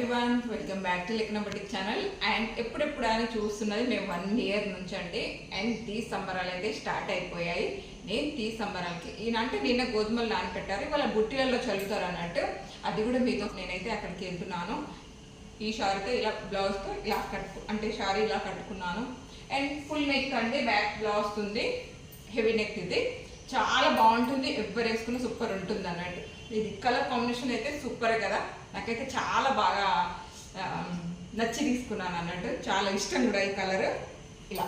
Everyone, welcome back to లెక్న boutique channel. And ఎప్పుడెప్పుడు అని చూస్తున్నది మేము 1 ఇయర్ నుంచి అండి. అండ్ తీ సంబరాలు అయితే స్టార్ట్ అయిపోయాయి. నేను తీ సంబరాలకి ఈయనంటే నిన్న గోధుమలు నానపెట్టారు, ఇవాళ బుట్టిలలో చల్లుతారు అన్నట్టు. అది కూడా మీతో నేనైతే అక్కడికి వెళ్తున్నాను. ఈ షారీతో ఇలా బ్లౌజ్తో ఇలా అంటే షారీ ఇలా కట్టుకున్నాను. అండ్ ఫుల్ నెక్ అంటే బ్యాక్ బ్లౌజ్ వస్తుంది, హెవీ నెక్. ఇది చాలా బాగుంటుంది, ఎవరు వేసుకుని సూపర్ ఉంటుంది అన్నట్టు. ఇది కలర్ కాంబినేషన్ అయితే సూపరే కదా, నాకైతే చాలా బాగా నచ్చి తీసుకున్నాను అన్నట్టు. చాలా ఇష్టం కూడా ఈ కలర్. ఇలా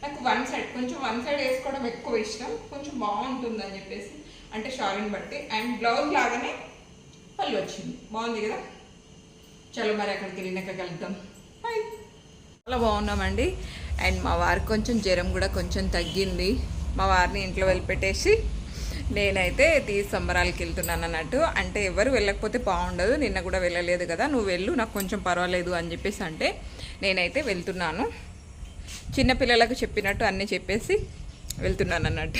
నాకు వన్ సైడ్ వేసుకోవడం ఎక్కువ ఇష్టం, కొంచెం బాగుంటుంది అని చెప్పేసి, అంటే షారీని బట్టి. అండ్ బ్లౌజ్ లాగానే పళ్ళు వచ్చింది, బాగుంది కదా. చలో మరి అక్కడికి వెళ్ళినాక కలుద్దాం. బాయ్. చాలా బాగున్నామండి. అండ్ మా వారికి కొంచెం జ్వరం కూడా కొంచెం తగ్గింది. మా వారిని ఇంట్లో వెళ్ళిపెట్టేసి నేనైతే తీ సంబరాలకి వెళ్తున్నాను అన్నట్టు. అంటే ఎవరు వెళ్ళకపోతే బాగుండదు, నిన్న కూడా వెళ్ళలేదు కదా, నువ్వు వెళ్ళు నాకు కొంచెం పర్వాలేదు అని చెప్పేసి అంటే నేనైతే వెళ్తున్నాను. చిన్నపిల్లలకు చెప్పినట్టు అన్నీ చెప్పేసి వెళ్తున్నాను అన్నట్టు.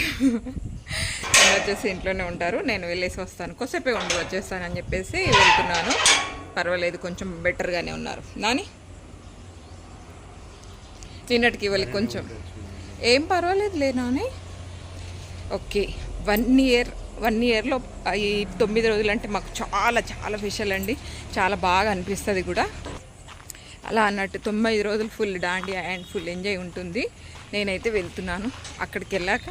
వచ్చేసి ఇంట్లోనే ఉంటారు, నేను వెళ్ళేసి వస్తాను, కొద్దిసేపే ఉండి వచ్చేస్తాను అని చెప్పేసి వెళ్తున్నాను. పర్వాలేదు, కొంచెం బెటర్గానే ఉన్నారు. నాని నిన్నటికి వాళ్ళకి కొంచెం ఏం పర్వాలేదు లే నాని. ఓకే, 1 ఇయర్లో ఈ 9 రోజులు అంటే మాకు చాలా చాలా స్పెషల్ అండి. చాలా బాగా అనిపిస్తుంది కూడా అలా అన్నట్టు. 9 రోజులు full dandiya and full enjoy ఉంటుంది. నేనైతే వెళ్తున్నాను. అక్కడికి వెళ్ళాక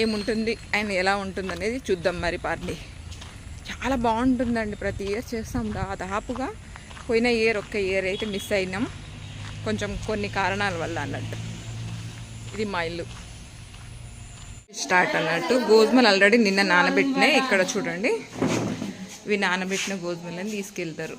ఏముంటుంది అండ్ ఎలా ఉంటుంది అనేది చూద్దాం. మరి పార్టీ చాలా బాగుంటుందండి. ప్రతి ఇయర్ చేస్తాం దాదాపుగా. పోయిన ఒక్క ఇయర్ అయితే మిస్ అయినాం కొంచెం కొన్ని కారణాల వల్ల అన్నట్టు. ఇది మా ఇల్లు స్టార్ట్ అన్నట్టు. గోధుమలు ఆల్రెడీ నిన్న నానబెట్టినాయి. ఇక్కడ చూడండి, ఇవి నానబెట్టిన గోధుమలని తీసుకెళ్తారు.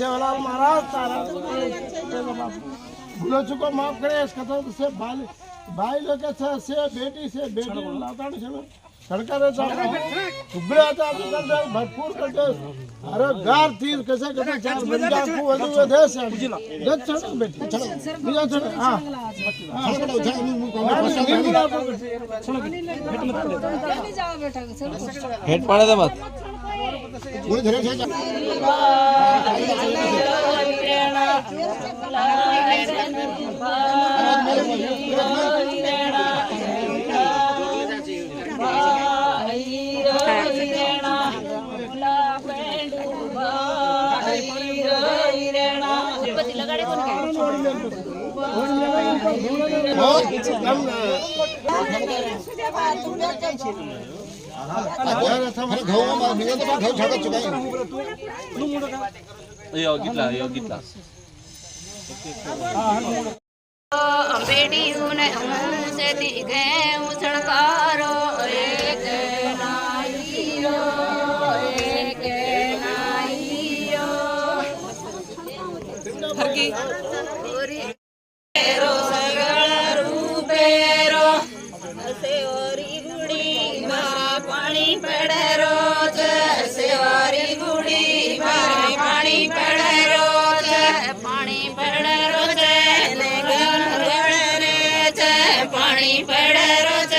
सेवालाल महाराज तारा गुलोचू को माफ करे, इसका तो से बाल भाई लोग के साथ से बेटी लाता चलो सड़का रहता उबरे आता तो करता भरपूर करते अरे गार तीर कैसे करते चार बंदा को वधु वधे से जत चलो बेटी चलो निजा चलो हां हेड पड़े दे मत पूरी धरे से गीतला बेटी से दिखे मुसड़कारो एक नाइयो एक नाइयो हरकी रो सगळ रूपेरो सेवारी गुडी मारा पाणी पड़े रोज सेवारी गुडी मारा पाणी पड़े रोज पाणी पड़े रोज पानी पड़े रोज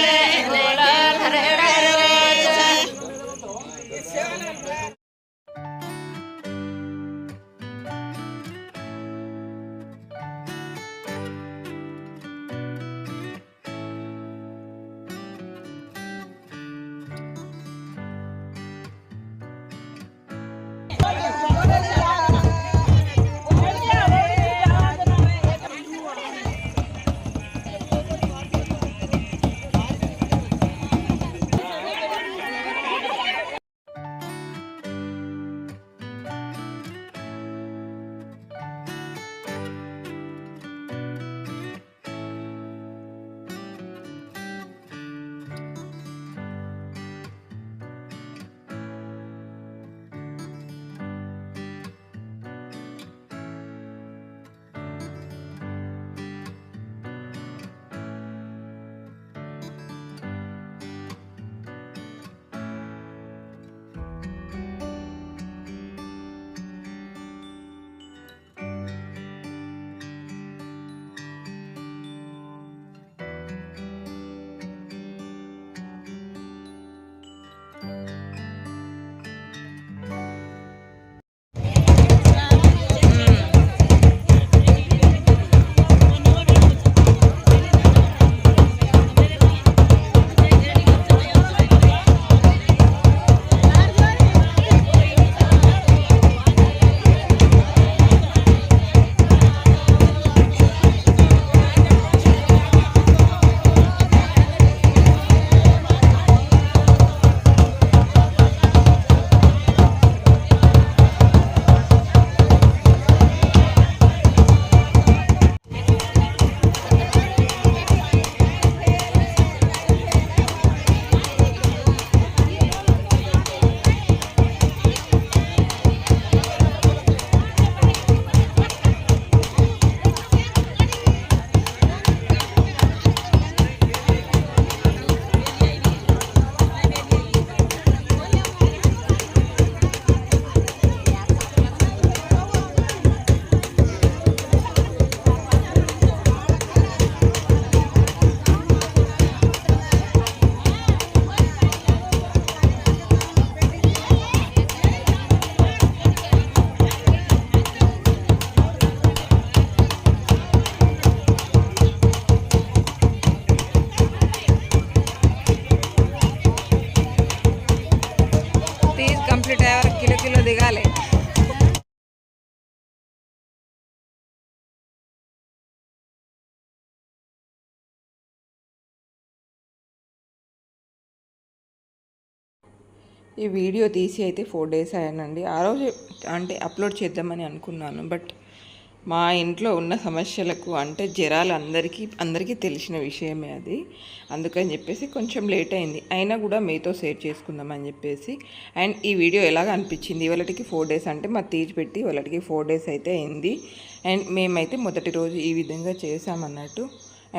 దిగాలి. ఈ వీడియో తీసి అయితే 4 days అయ్యానండి. ఆ రోజు అంటే అప్లోడ్ చేద్దామని అనుకున్నాను. బట్ మా ఇంట్లో ఉన్న సమస్యలకు అంటే జ్వరాలు అందరికీ తెలిసిన విషయమే అది. అందుకని చెప్పేసి కొంచెం లేట్ అయింది. అయినా కూడా మీతో షేర్ చేసుకుందామని చెప్పేసి. అండ్ ఈ వీడియో ఎలాగ అనిపించింది, వాళ్ళకి 4 days అంటే మా తీసి పెట్టి వాళ్ళకి 4 days అయితే అయింది. అండ్ మేమైతే మొదటి రోజు ఈ విధంగా చేసామన్నట్టు.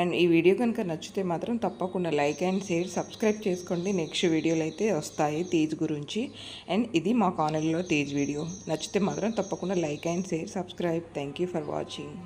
అండ్ ఈ వీడియో కనుక నచ్చితే మాత్రం తప్పకుండా లైక్ అండ్ షేర్, సబ్స్క్రైబ్ చేసుకోండి. నెక్స్ట్ వీడియోలు అయితే వస్తాయి తీజ్ గురించి. అండ్ ఇది మా ఛానల్లో తీజ్ వీడియో. నచ్చితే మాత్రం తప్పకుండా like and share, subscribe. Thank you for watching.